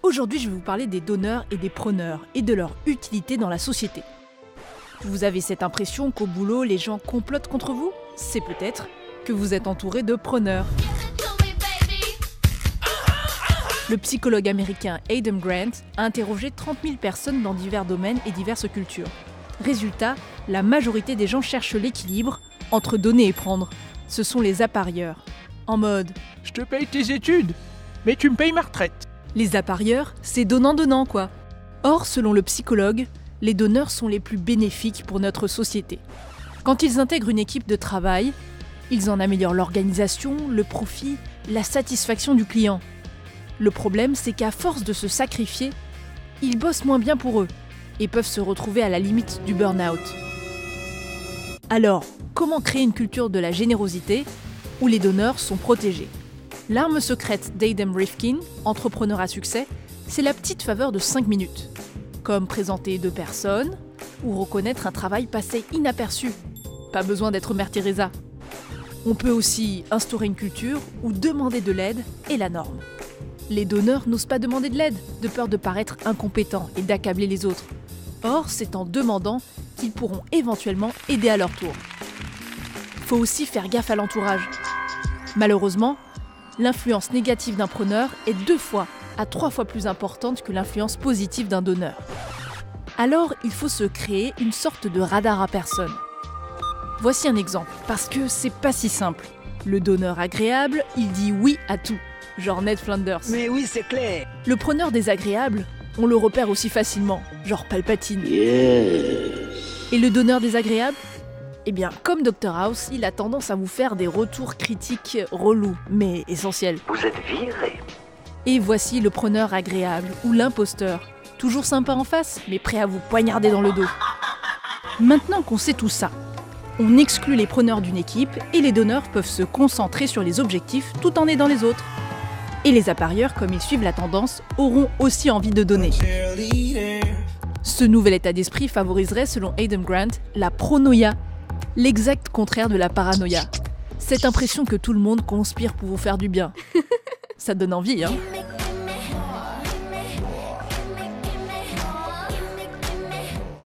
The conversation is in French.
Aujourd'hui, je vais vous parler des donneurs et des preneurs et de leur utilité dans la société. Vous avez cette impression qu'au boulot, les gens complotent contre vous ? C'est peut-être que vous êtes entouré de preneurs. Le psychologue américain Adam Grant a interrogé 30 000 personnes dans divers domaines et diverses cultures. Résultat, la majorité des gens cherchent l'équilibre entre donner et prendre. Ce sont les apparieurs. En mode « Je te paye tes études, mais tu me payes ma retraite ». Les apparieurs, c'est donnant-donnant quoi. Or, selon le psychologue, les donneurs sont les plus bénéfiques pour notre société. Quand ils intègrent une équipe de travail, ils en améliorent l'organisation, le profit, la satisfaction du client. Le problème, c'est qu'à force de se sacrifier, ils bossent moins bien pour eux et peuvent se retrouver à la limite du burn-out. Alors, comment créer une culture de la générosité où les donneurs sont protégés ? L'arme secrète d'Adam Rifkin, entrepreneur à succès, c'est la petite faveur de 5 minutes. Comme présenter 2 personnes ou reconnaître un travail passé inaperçu. Pas besoin d'être Mère Teresa. On peut aussi instaurer une culture où demander de l'aide est la norme. Les donneurs n'osent pas demander de l'aide, de peur de paraître incompétents et d'accabler les autres. Or, c'est en demandant qu'ils pourront éventuellement aider à leur tour. Faut aussi faire gaffe à l'entourage. Malheureusement, l'influence négative d'un preneur est 2 fois à 3 fois plus importante que l'influence positive d'un donneur. Alors, il faut se créer une sorte de radar à personne. Voici un exemple, parce que c'est pas si simple. Le donneur agréable, il dit oui à tout, genre Ned Flanders. Mais oui, c'est clair. Le preneur désagréable, on le repère aussi facilement, genre Palpatine. Yes. Et le donneur désagréable ? Eh bien, comme Dr House, il a tendance à vous faire des retours critiques relous, mais essentiels. Vous êtes viré. Et voici le preneur agréable, ou l'imposteur. Toujours sympa en face, mais prêt à vous poignarder dans le dos. Maintenant qu'on sait tout ça, on exclut les preneurs d'une équipe et les donneurs peuvent se concentrer sur les objectifs tout en aidant les autres. Et les apparieurs, comme ils suivent la tendance, auront aussi envie de donner. Ce nouvel état d'esprit favoriserait, selon Adam Grant, la pronoia, l'exact contraire de la paranoïa. Cette impression que tout le monde conspire pour vous faire du bien. Ça donne envie, hein ?